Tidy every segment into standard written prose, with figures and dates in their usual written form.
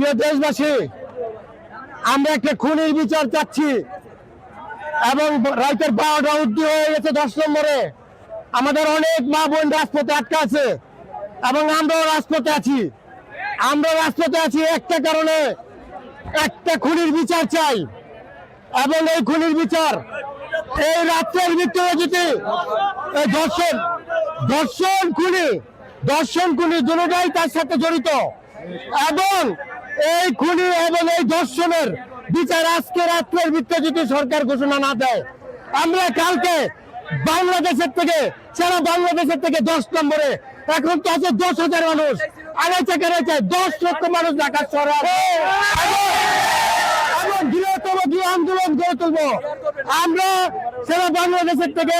প্রিয় দেশবাসী, আমরা একটা খুনির বিচার চাচ্ছি এবং রাইতের 12টা উর্ধু হয়ে গেছে 10 নম্বরে। আমাদের অনেক মা বোন রাজপথে আটকা আছে এবং আমরাও রাজপথে আছি। একটা কারণে, একটা খুনির বিচার চাই এবং এই খুনির বিচার এই রাত্রের ভিতরে যদি দর্শন খুনি দুটোটাই তার সাথে জড়িত এবং এই খুনি এবং এই দর্শনের বিচার আজকে রাত্রের ভিতরে যদি সরকার ঘোষণা না দেয়, আমরা কালকে সারা বাংলাদেশের থেকে 10 নম্বরে, এখন তো আছে 10,000 মানুষ, আড়াইচে 10 লক্ষ মানুষ ঢাকা শহরে বৃহত্তম গৃহ আন্দোলন গড়ে তুলবো। আমরা সারা বাংলাদেশের থেকে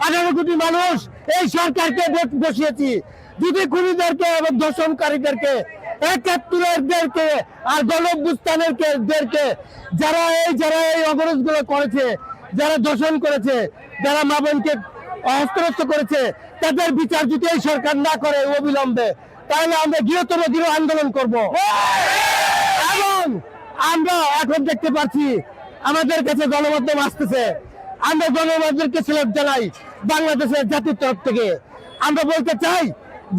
18 কোটি মানুষ এই সরকারকে ভোট বসিয়েছি। যদি খুনিদেরকে এবং দর্শনকারীদেরকে, 71-দেরকে আর গণঅভ্যুত্থানেরদেরকে যারা এই অবরোধগুলো করেছে, যারা দর্শন করেছে, যারা মা বোনকে হস্তগত করেছে, তাদের বিচার যদি এই সরকার না করে অবিলম্বে, তাহলে আমরা বৃহত্তম গৃহ আন্দোলন করব। এবং আমরা এখন দেখতে পাচ্ছি আমাদের কাছে গণমাধ্যম আসতেছে, আমরা গণমাধ্যমকে স্যালুট জানাই বাংলাদেশের জাতির তরফ থেকে। আমরা বলতে চাই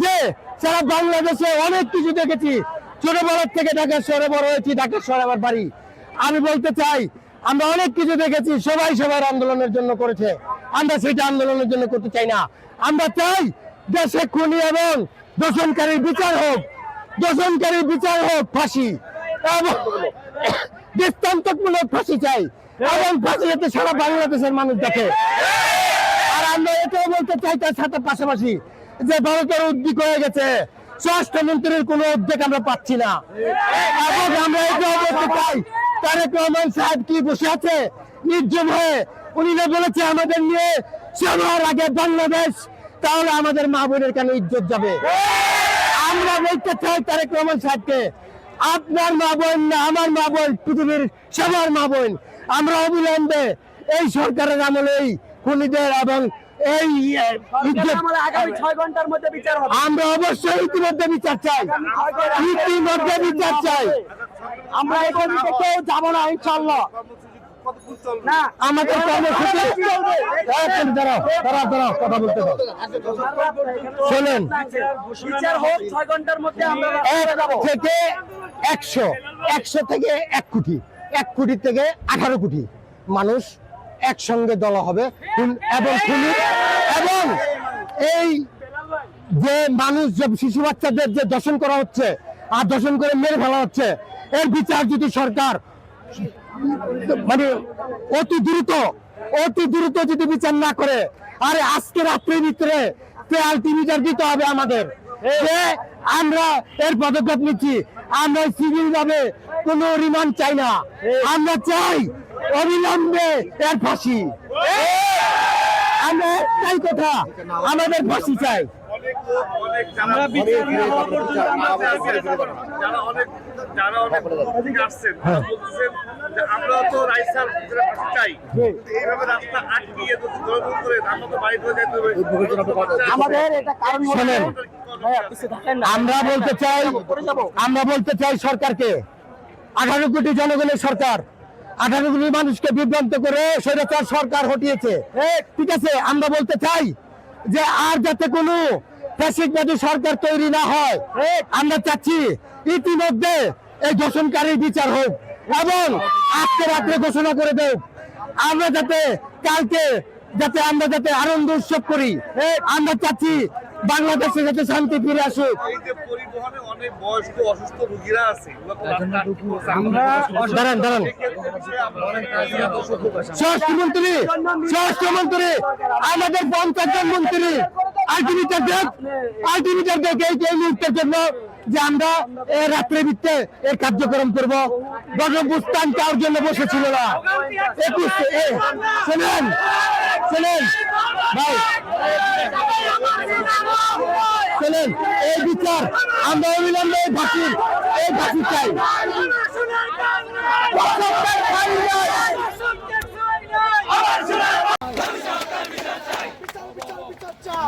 যে সারা বাংলাদেশে অনেক কিছু দেখেছি, ছোটবেলার থেকে ঢাকা শহরে বড় হয়েছি, ঢাকা শহরে আমার বাড়ি। আমি বলতে চাই আমরা অনেক কিছু দেখেছি, সবাই সবার আন্দোলনের জন্য করেছে, আমরা সেটা আন্দোলনের জন্য করতে চাই না। আমরা চাই দেশে খুনি এবং দর্শনকারীর বিচার হোক, ফাঁসি এবং দৃষ্টান্তমূলক ফাঁসি চাই এবং ফাঁসি যাতে সারা বাংলাদেশের মানুষ দেখে। আর আমরা এটাও বলতে চাই তার সাথে পাশাপাশি যে ভারতের উদ্যোগ হয়ে গেছে, স্বরাষ্ট্রমন্ত্রীর কোন উদ্যোগ আমরা পাচ্ছি না। এবং আমরা এটাও বলতে চাই তারেক রহমান সাহেব কি বসে আছে নির্জম হয়ে, উনি বলেছে আমাদের নিয়ে সবার আগে বাংলাদেশ, তাহলে আমাদের মা বোনের কেন ইজ্জত যাবে? আমরা বলতে চাই তারেক রহমান সাহেবকে, আপনার মা বোন না আমার মা বোন, পৃথিবীর সবার মা বোন। আমরা অবিলম্বে এই সরকারের আমলে এই খুনিদের এবং আগামী 6 ঘন্টার মধ্যে বিচার হবে। আমরা অবশ্যই ইতিমধ্যে বিচার চাই। আমরা এখন কেউ যাবো না ইনশাআল্লাহ। না আমাদের কর্মসূচি কথা বলতে শোনেন, বিচার হোক 6 ঘন্টার মধ্যে। আমরা 1 থেকে 100 থেকে 1 কোটি, 1 কোটি থেকে 18 কোটি মানুষ একসঙ্গে দল হবে এবং এই যে মানুষ, যে শিশু বাচ্চাদের যে দর্শন করা হচ্ছে আর দর্শন করে মেরে ফেলা হচ্ছে, এর বিচার যদি সরকার মানে অতি দ্রুত যদি বিচার না করে, আরে আজকে রাত্রের ভিতরে আলটিমেটাম দিতে হবে আমাদের যে আমরা এর পদক্ষেপ নিচ্ছি। আমরা সিভিল ভাবে কোনো রিমান্ড চাই না, আমরা চাই অবিলম্বে এর ফাঁসি। আমরা একটাই কথা, আমাদের ফাঁসি চাই। আমরা বলতে চাই সরকারকে, 18 কোটি জনগণের সরকার, 18 কোটি মানুষকে বিভ্রান্ত করে স্বৈরাচার সরকার হটিয়েছে, ঠিক আছে। আমরা বলতে চাই যে আর যাতে কোনো ফ্যাসিস্টবাদী সরকার তৈরি না হয়, আমরা চাচ্ছি ইতিমধ্যে এই দর্শনকারীর বিচার হোক এবং আজকে রাত্রে ঘোষণা করে দেব। আমরা যাতে কালকে আমরা আনন্দ উৎসব করি। আমরা চাচ্ছি বাংলাদেশে যাতে শান্তি ফিরে আসুক। দাঁড়ান, স্বরাষ্ট্রমন্ত্রী আমাদের 50 জন মন্ত্রী আলটিমেটাম দেখ এই মুহূর্তের জন্য যে আমরা রাত্রে ভিত্তে এর কার্যক্রম করব। গণঅভ্যুত্থান কার জন্য বসেছিল না। 21 শোনেন ভাই, শোনেন, এই বিচার আমরা অবিলম্বে এই ফাঁসি চাই। বিচার চাই।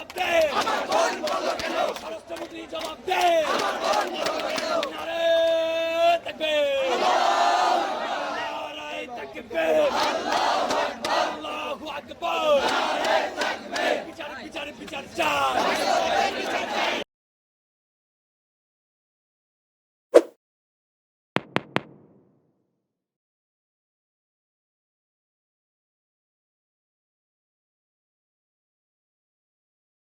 জবাব দে স্বরাষ্ট্রমন্ত্রী জবাব দে নারে তাকবীর নারে তাকবীর আল্লাহু আকবার বিচার বিচার বিচার চাই